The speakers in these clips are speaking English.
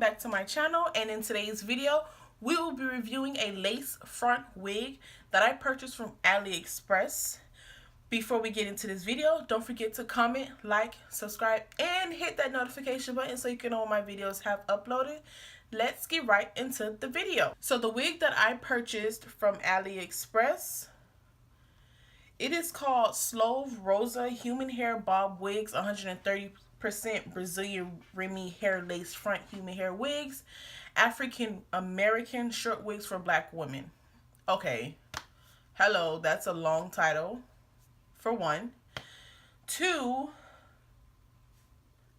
back to my channel, and in today's video we will be reviewing a lace front wig that I purchased from Aliexpress. Before we get into this video, don't forget to comment, like, subscribe, and hit that notification button so you can know when my videos have uploaded. Let's get right into the video. So the wig that I purchased from Aliexpress, it is called Slove Rosa Human Hair Bob Wigs 130% Brazilian Remy Hair Lace Front Human Hair Wigs, African American Short Wigs for Black Women. Okay, hello, that's a long title, for one. Two,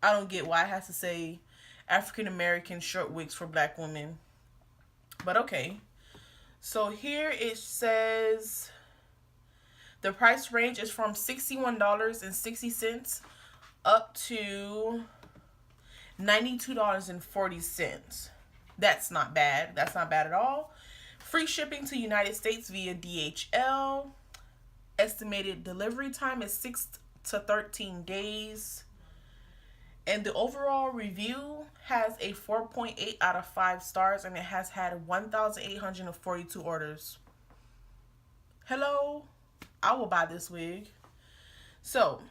I don't get why it has to say African American Short Wigs for Black Women, but okay. So here it says the price range is from $61.60 up to $92.40. That's not bad. That's not bad at all. Free shipping to United States via DHL. Estimated delivery time is 6 to 13 days. And the overall review has a 4.8 out of 5 stars, and it has had 1,842 orders. Hello? I will buy this wig. So,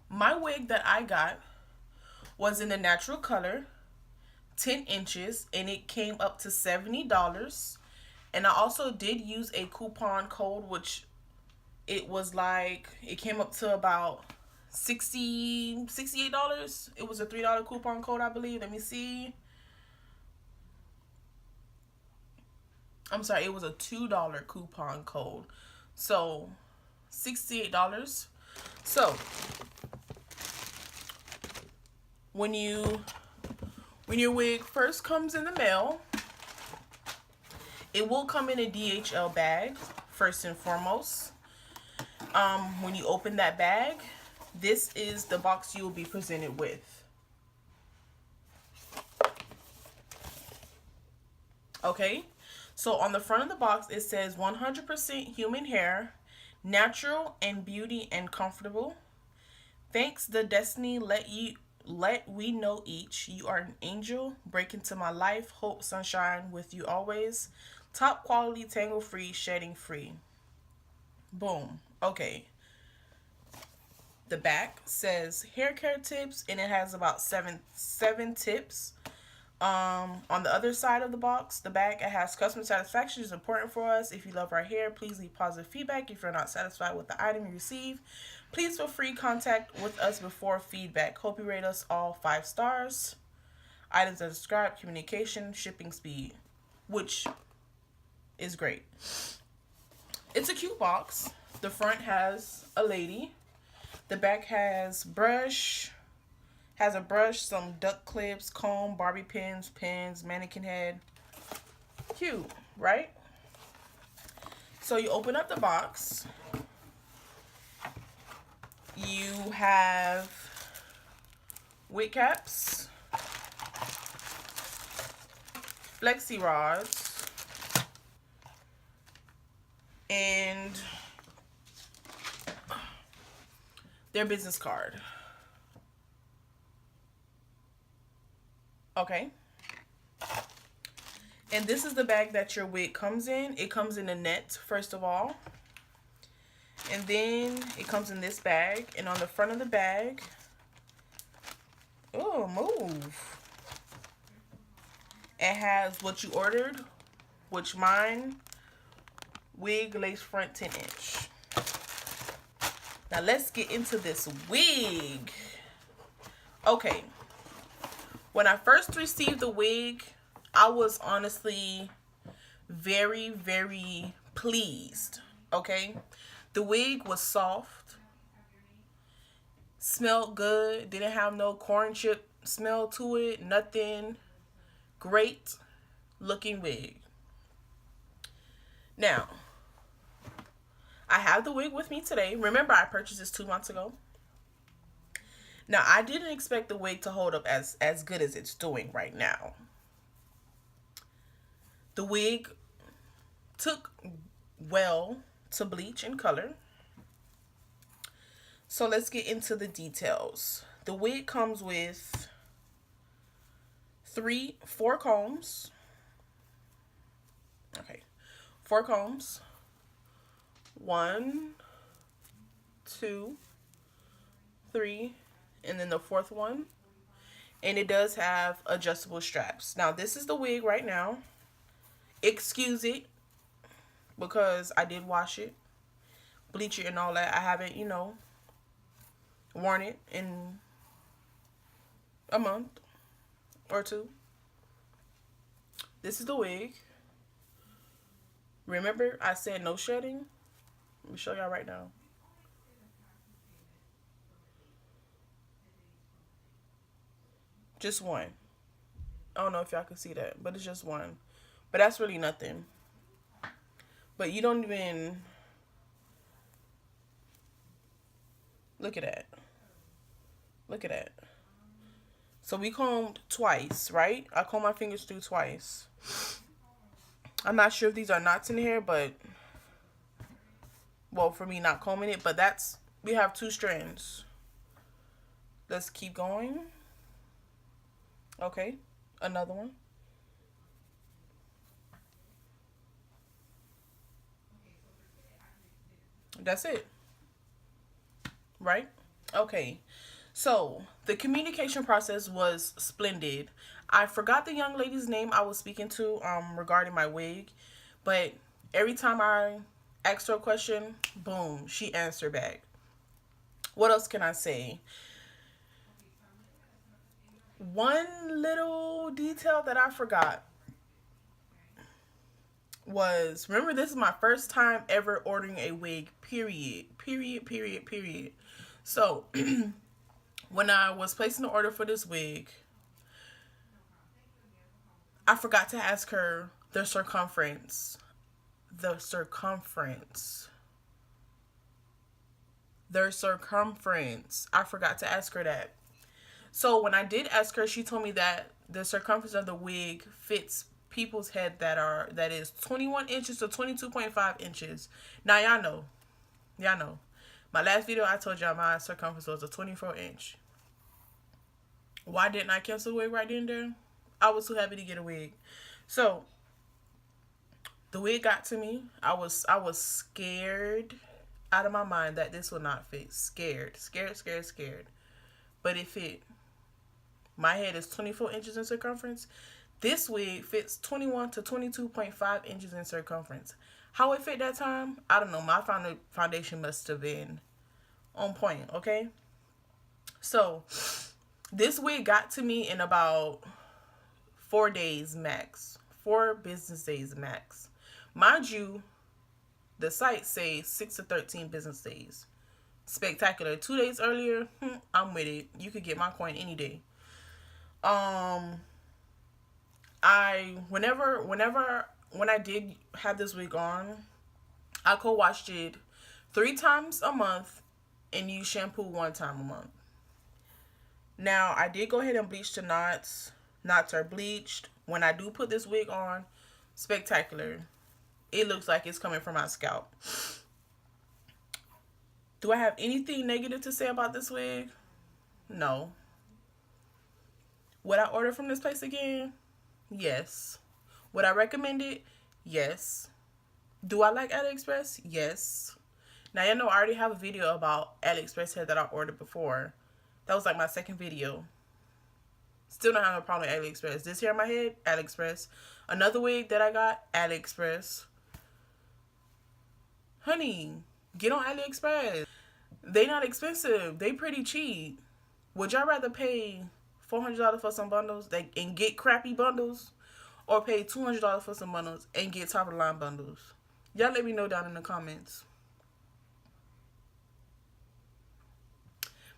my wig that I got was in the natural color, 10 inches, and it came up to $70. And I also did use a coupon code, which it was like, it came up to about $68. It was a $3 coupon code, I believe. Let me see. I'm sorry, it was a $2 coupon code. So, $68. So, when your wig first comes in the mail, it will come in a DHL bag, first and foremost. When you open that bag, this is the box you will be presented with. Okay, so on the front of the box it says 100% human hair, natural and beauty and comfortable. Thanks the destiny let we know each. You are an angel. Break into my life. Hope sunshine with you always. Top quality, tangle free, shedding free. Boom. Okay. The back says hair care tips, and it has about seven tips. On the other side of the box, the back, it has customer satisfaction is important for us. If you love our hair, please leave positive feedback. If you're not satisfied with the item you receive, please feel free to contact with us before feedback. Hope you rate us all 5 stars. Items that describe communication, shipping speed, which is great. It's a cute box. The front has a lady. The back has a brush, some duck clips, comb, Barbie pins, mannequin head. Cute, right? So you open up the box. You have wig caps, flexi rods, and their business card. Okay. And this is the bag that your wig comes in. It comes in a net, first of all. And then it comes in this bag. And on the front of the bag, oh, move. It has what you ordered, which mine, wig lace front 10 inch. Now let's get into this wig. Okay. When I first received the wig, I was honestly very, very pleased. Okay. The wig was soft, smelled good, didn't have no corn chip smell to it, nothing. Great looking wig. Now, I have the wig with me today. Remember, I purchased this 2 months ago. Now, I didn't expect the wig to hold up as good as it's doing right now. The wig took well to bleach and color. So let's get into the details. The wig comes with four combs. Okay, four combs. 1, 2, 3, and then the fourth one. And it does have adjustable straps. Now, this is the wig right now. Excuse it, because I did wash it, bleach it and all that. I haven't, worn it in a month or two. This is the wig. Remember, I said no shedding. Let me show y'all right now. Just one. I don't know if y'all can see that, but it's just one. But that's really nothing. But you don't even... Look at that. Look at that. So we combed twice, right? I combed my fingers through twice. I'm not sure if these are knots in here, but... Well, for me not combing it, but that's... We have 2 strands. Let's keep going. Okay, another one. That's it. Right? Okay. So, the communication process was splendid. I forgot the young lady's name I was speaking to regarding my wig, but every time I asked her a question, boom, she answered back. What else can I say? One little detail that I forgot was, remember, this is my first time ever ordering a wig, period. So, when I was placing the order for this wig, I forgot to ask her the circumference. I forgot to ask her that. So when I did ask her, she told me that the circumference of the wig fits people's head that is 21 inches to 22.5 inches. Now y'all know. My last video I told y'all my circumference was a 24 inch. Why didn't I cancel the wig right then and there? I was too happy to get a wig. So the wig got to me. I was scared out of my mind that this would not fit. Scared. But it fit. My head is 24 inches in circumference. This wig fits 21 to 22.5 inches in circumference. How it fit that time, I don't know. My foundation must have been on point, okay? So, this wig got to me in about 4 days max. 4 business days max. Mind you, the site says 6 to 13 business days. Spectacular. 2 days earlier, I'm with it. You could get my coin any day. When I did have this wig on, I co-washed it 3 times a month and use shampoo 1 time a month. Now, I did go ahead and bleach the knots. Knots are bleached. When I do put this wig on, spectacular. It looks like it's coming from my scalp. Do I have anything negative to say about this wig? No. Would I order from this place again? Yes. Would I recommend it? Yes. Do I like Aliexpress? Yes. Now, you know I already have a video about Aliexpress hair that I ordered before. That was like my second video. Still don't have a problem with Aliexpress. This hair in my head, Aliexpress. Another wig that I got, Aliexpress. Honey, get on Aliexpress. They not expensive. They pretty cheap. Would y'all rather pay $400 for some bundles and get crappy bundles, or pay $200 for some bundles and get top of the line bundles? Y'all let me know down in the comments.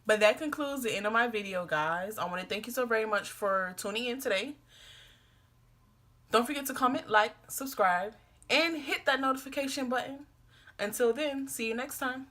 But that concludes the end of my video, guys. I want to thank you so very much for tuning in today. Don't forget to comment, like, subscribe, and hit that notification button. Until then, see you next time.